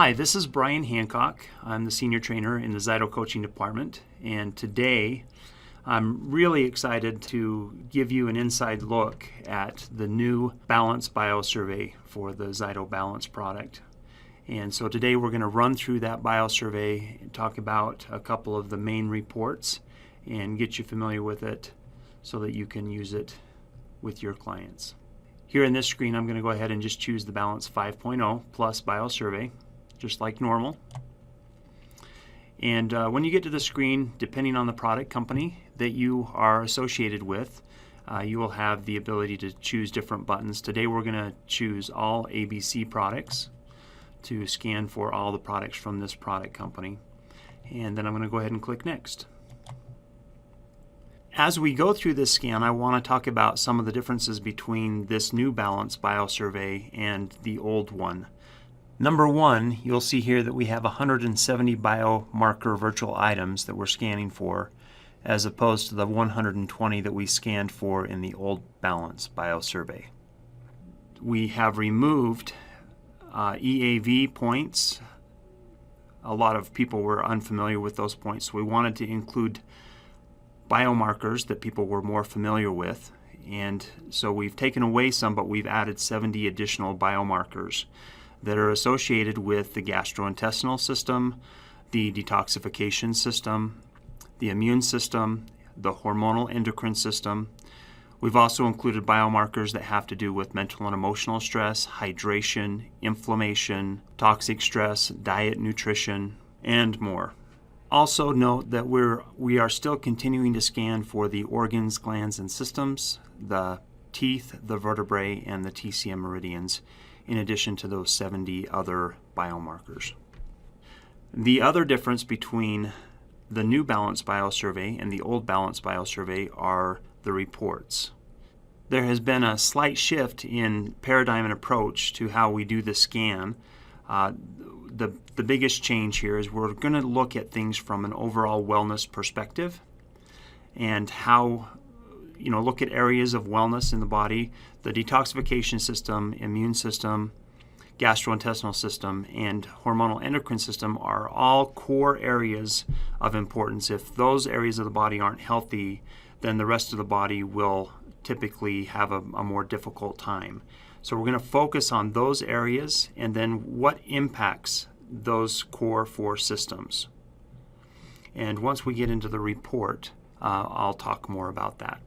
Hi, this is Brian Hancock. I'm the senior trainer in the ZYTO coaching department, and today I'm really excited to give you an inside look at the new Balance Biosurvey for the ZYTO Balance product. And so today we're going to run through that Biosurvey and talk about a couple of the main reports and get you familiar with it so that you can use it with your clients. Here in this screen, I'm going to go ahead and just choose the Balance 5.0 Plus Biosurvey, just like normal. And when you get to the screen, depending on the product company that you are associated with, you will have the ability to choose different buttons. Today we're going to choose all ABC products to scan for all the products from this product company. And then I'm going to go ahead and click Next. As we go through this scan, I want to talk about some of the differences between this new Balance Biosurvey and the old one. Number one, you'll see here that we have 170 biomarker virtual items that we're scanning for, as opposed to the 120 that we scanned for in the old Balance Biosurvey. We have removed EAV points. A lot of people were unfamiliar with those points, so we wanted to include biomarkers that people were more familiar with. And so we've taken away some, but we've added 70 additional biomarkers that are associated with the gastrointestinal system, the detoxification system, the immune system, the hormonal endocrine system. We've also included biomarkers that have to do with mental and emotional stress, hydration, inflammation, toxic stress, diet, nutrition, and more. Also note that we are still continuing to scan for the organs, glands, and systems, the teeth, the vertebrae, and the TCM meridians, in addition to those 70 other biomarkers. The other difference between the new Balance Biosurvey and the old Balance Biosurvey are the reports. There has been a slight shift in paradigm and approach to how we do the scan. The biggest change here is we're going to look at things from an overall wellness perspective and how look at areas of wellness in the body. The detoxification system, immune system, gastrointestinal system, and hormonal endocrine system are all core areas of importance. If those areas of the body aren't healthy, then the rest of the body will typically have a more difficult time. So we're going to focus on those areas and then what impacts those core four systems. And once we get into the report, I'll talk more about that.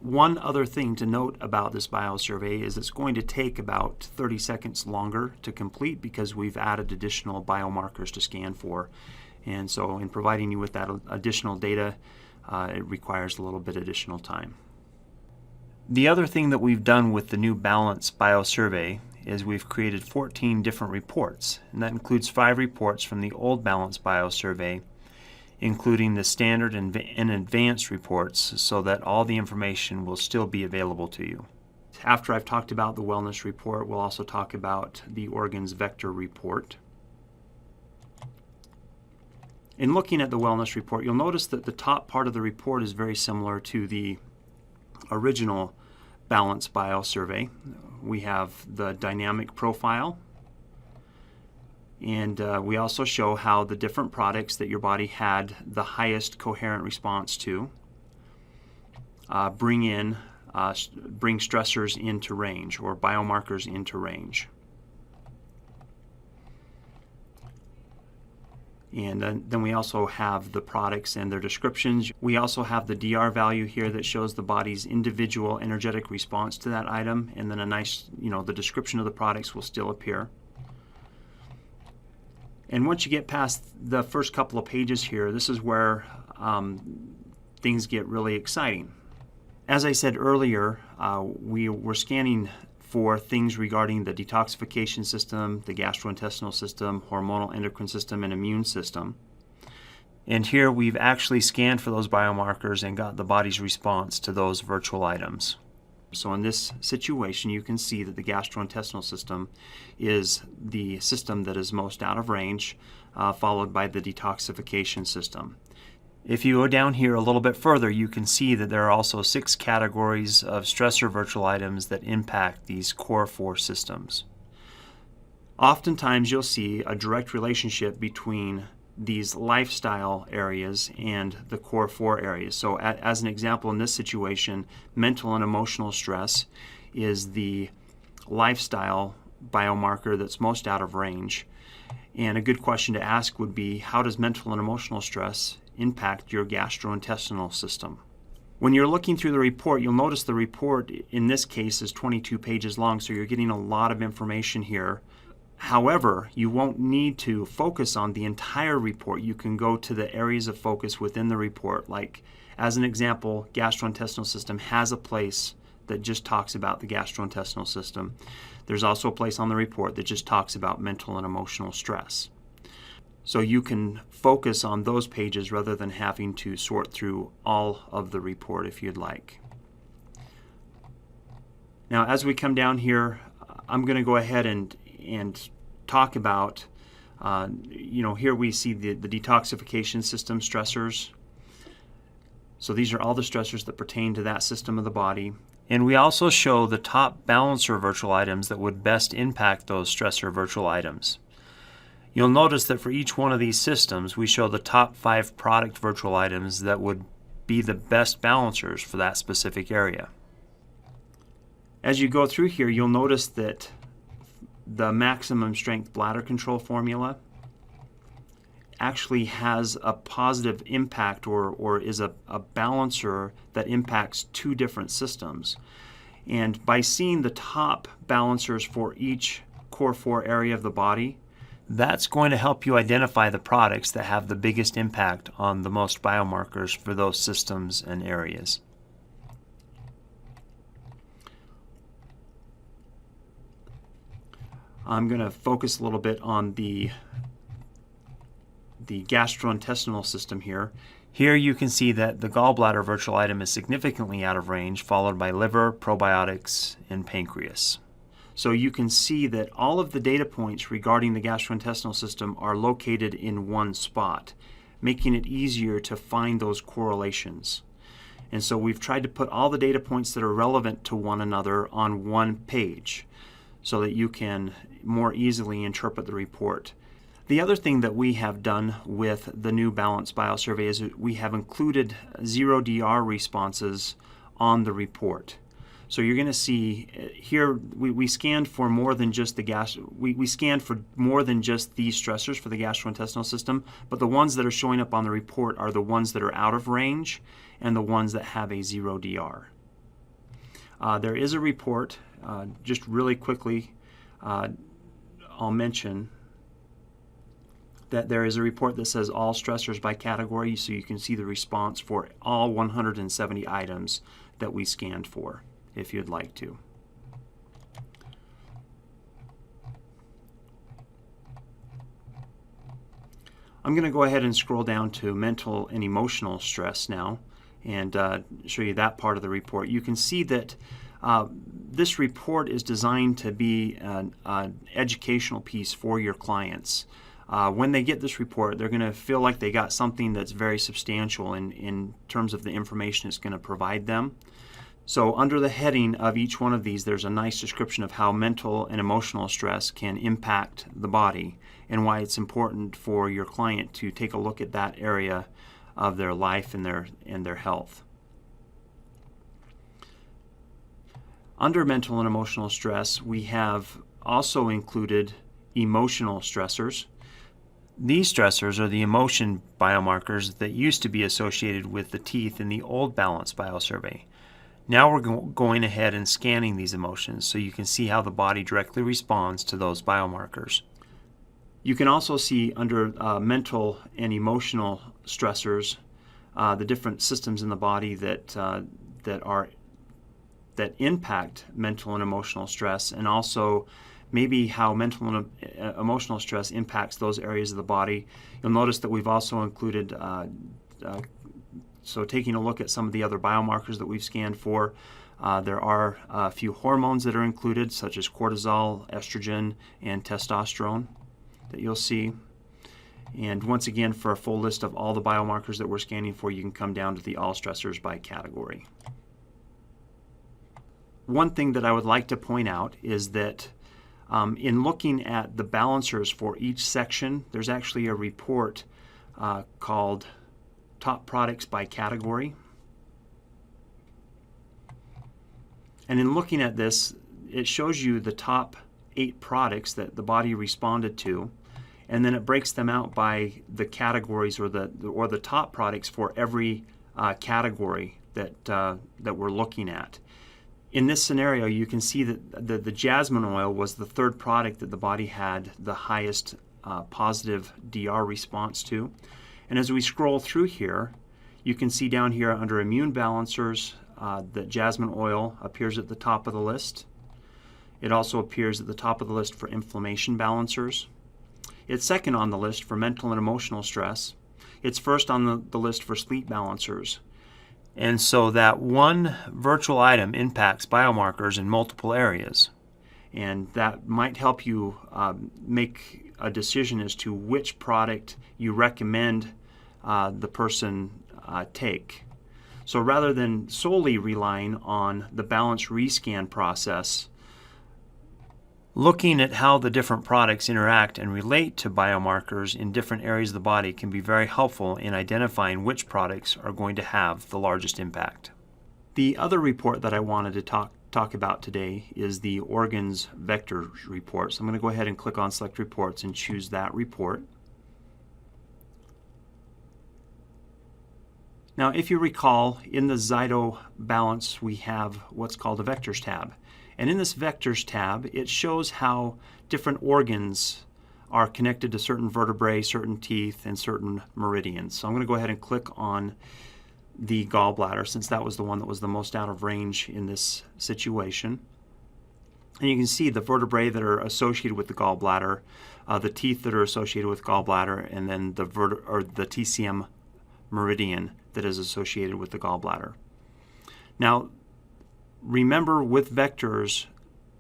One other thing to note about this biosurvey is it's going to take about 30 seconds longer to complete because we've added additional biomarkers to scan for. And so in providing you with that additional data, it requires a little bit additional time. The other thing that we've done with the new Balance Biosurvey is we've created 14 different reports, and that includes 5 reports from the old Balance Biosurvey, including the standard and advanced reports, so that all the information will still be available to you. After I've talked about the wellness report, we'll also talk about the organs vector report. In looking at the wellness report, you'll notice that the top part of the report is very similar to the original Balance Biosurvey. We have the dynamic profile, and we also show how the different products that your body had the highest coherent response to bring stressors into range, or biomarkers into range. And then we also have the products and their descriptions. We also have the DR value here that shows the body's individual energetic response to that item, and then a nice, the description of the products will still appear. And once you get past the first couple of pages here, this is where things get really exciting. As I said earlier, we were scanning for things regarding the detoxification system, the gastrointestinal system, hormonal endocrine system, and immune system. And here we've actually scanned for those biomarkers and got the body's response to those virtual items. So in this situation, you can see that the gastrointestinal system is the system that is most out of range, followed by the detoxification system. If you go down here a little bit further, you can see that there are also 6 categories of stressor virtual items that impact these core 4 systems. Oftentimes you'll see a direct relationship between these lifestyle areas and the core 4 areas. So as an example, in this situation, mental and emotional stress is the lifestyle biomarker that's most out of range. And a good question to ask would be, how does mental and emotional stress impact your gastrointestinal system? When you're looking through the report, you'll notice the report in this case is 22 pages long, so you're getting a lot of information here. However, you won't need to focus on the entire report. You can go to the areas of focus within the report. Like, as an example, gastrointestinal system has a place that just talks about the gastrointestinal system. There's also a place on the report that just talks about mental and emotional stress. So you can focus on those pages rather than having to sort through all of the report if you'd like. Now, as we come down here, I'm going to go ahead and talk about, here we see the detoxification system stressors. So these are all the stressors that pertain to that system of the body. And we also show the top balancer virtual items that would best impact those stressor virtual items. You'll notice that for each one of these systems, we show the top 5 product virtual items that would be the best balancers for that specific area. As you go through here, you'll notice that the maximum strength bladder control formula actually has a positive impact or is a balancer that impacts 2 different systems. And by seeing the top balancers for each core 4 area of the body, that's going to help you identify the products that have the biggest impact on the most biomarkers for those systems and areas. I'm going to focus a little bit on the gastrointestinal system here. Here you can see that the gallbladder virtual item is significantly out of range, followed by liver, probiotics, and pancreas. So you can see that all of the data points regarding the gastrointestinal system are located in one spot, making it easier to find those correlations. And so we've tried to put all the data points that are relevant to one another on one page so that you can more easily interpret the report. The other thing that we have done with the new Balance Biosurvey is we have included 0DR responses on the report. So you're going to see here we scanned for more than just we scanned for more than just these stressors for the gastrointestinal system, but the ones that are showing up on the report are the ones that are out of range and the ones that have a 0DR. There is a report, just really quickly, I'll mention that there is a report that says all stressors by category, so you can see the response for all 170 items that we scanned for, if you'd like to. I'm going to go ahead and scroll down to mental and emotional stress now and show you that part of the report. You can see that this report is designed to be an educational piece for your clients. When they get this report, they're going to feel like they got something that's very substantial in terms of the information it's going to provide them. So under the heading of each one of these, there's a nice description of how mental and emotional stress can impact the body and why it's important for your client to take a look at that area of their life and their health. Under mental and emotional stress, we have also included emotional stressors. These stressors are the emotion biomarkers that used to be associated with the teeth in the old Balance Biosurvey. Now we're going ahead and scanning these emotions so you can see how the body directly responds to those biomarkers. You can also see under mental and emotional stressors the different systems in the body that impact mental and emotional stress, and also maybe how mental and emotional stress impacts those areas of the body. You'll notice that we've also included so taking a look at some of the other biomarkers that we've scanned for, there are a few hormones that are included, such as cortisol, estrogen, and testosterone that you'll see. And once again, for a full list of all the biomarkers that we're scanning for, you can come down to the all stressors by category. One thing that I would like to point out is that In looking at the balancers for each section, there's actually a report called Top Products by Category. And in looking at this, it shows you the top 8 products that the body responded to, and then it breaks them out by the categories or the top products for every category that we're looking at. In this scenario, you can see that the jasmine oil was the 3rd product that the body had the highest positive DR response to. And as we scroll through here, you can see down here under immune balancers that jasmine oil appears at the top of the list. It also appears at the top of the list for inflammation balancers. It's second on the list for mental and emotional stress. It's first on the list for sleep balancers. And so that one virtual item impacts biomarkers in multiple areas. And that might help you make a decision as to which product you recommend the person take. So rather than solely relying on the balance rescan process, looking at how the different products interact and relate to biomarkers in different areas of the body can be very helpful in identifying which products are going to have the largest impact. The other report that I wanted to talk about today is the organs vector report. So I'm going to go ahead and click on Select Reports and choose that report. Now, if you recall, in the ZYTO Balance we have what's called a Vectors tab. And in this Vectors tab, it shows how different organs are connected to certain vertebrae, certain teeth, and certain meridians. So I'm going to go ahead and click on the gallbladder, since that was the one that was the most out of range in this situation. And you can see the vertebrae that are associated with the gallbladder, the teeth that are associated with gallbladder, and then the TCM meridian that is associated with the gallbladder. Now, remember, with vectors,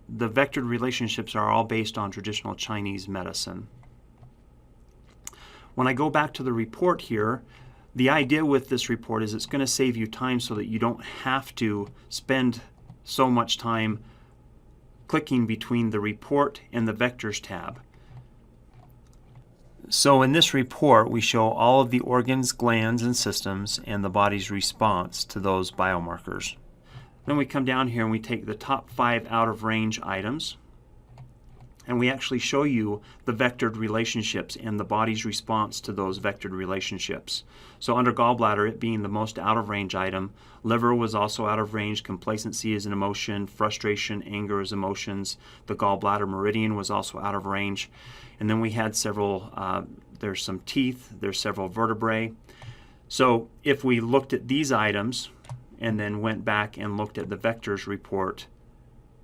the vectored relationships are all based on traditional Chinese medicine. When I go back to the report here, the idea with this report is it's going to save you time so that you don't have to spend so much time clicking between the report and the Vectors tab. So in this report, we show all of the organs, glands, and systems and the body's response to those biomarkers. Then we come down here and we take the top 5 out-of-range items, and we actually show you the vectored relationships and the body's response to those vectored relationships. So under gallbladder, it being the most out-of-range item, liver was also out of range, complacency is an emotion, frustration, anger is emotions, the gallbladder meridian was also out of range. And then we had several, there's some teeth, there's several vertebrae. So if we looked at these items and then went back and looked at the vectors report,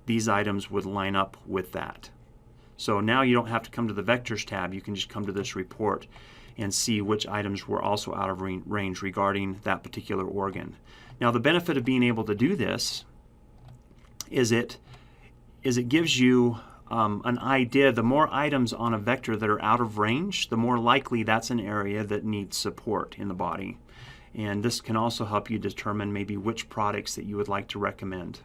these items would line up with that. So now you don't have to come to the Vectors tab, you can just come to this report and see which items were also out of range regarding that particular organ. Now the benefit of being able to do this is it gives you an idea. The more items on a vector that are out of range, the more likely that's an area that needs support in the body. And this can also help you determine maybe which products that you would like to recommend.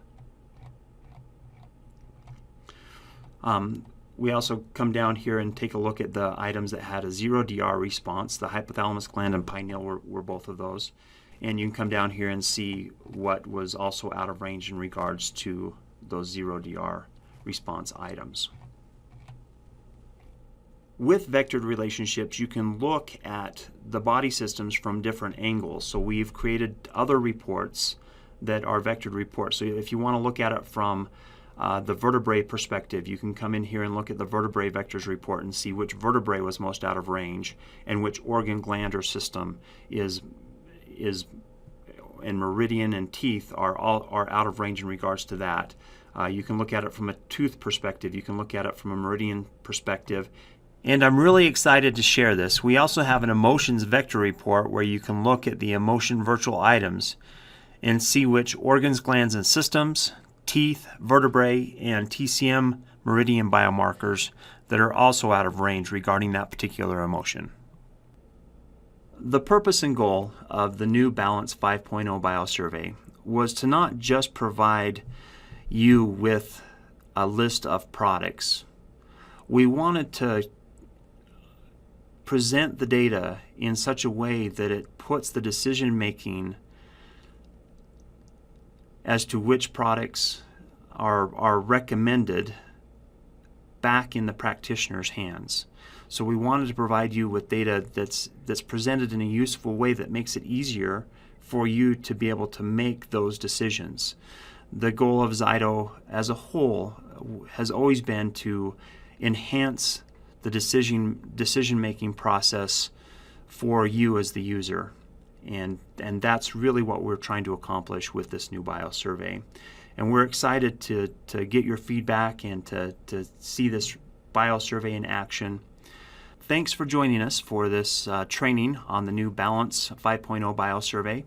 We also come down here and take a look at the items that had a 0 DR response. The hypothalamus gland and pineal were both of those. And you can come down here and see what was also out of range in regards to those 0 DR response items. With vectored relationships, you can look at the body systems from different angles. So we've created other reports that are vectored reports. So if you want to look at it from the vertebrae perspective, you can come in here and look at the vertebrae vectors report and see which vertebrae was most out of range and which organ, gland, or system is and meridian and teeth are out of range in regards to that. You can look at it from a tooth perspective. You can look at it from a meridian perspective. And I'm really excited to share this. We also have an emotions vector report where you can look at the emotion virtual items and see which organs, glands, and systems, teeth, vertebrae, and TCM meridian biomarkers that are also out of range regarding that particular emotion. The purpose and goal of the new Balance 5.0 Biosurvey was to not just provide you with a list of products We wanted to present the data in such a way that it puts the decision making as to which products are recommended back in the practitioner's hands. So we wanted to provide you with data that's presented in a useful way that makes it easier for you to be able to make those decisions. The goal of ZYTO as a whole has always been to enhance the decision-making process for you as the user. And that's really what we're trying to accomplish with this new biosurvey. And we're excited to get your feedback and to see this biosurvey in action. Thanks for joining us for this training on the new Balance 5.0 biosurvey.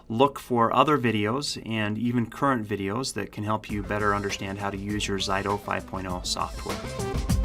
Look for other videos and even current videos that can help you better understand how to use your ZYTO 5.0 software.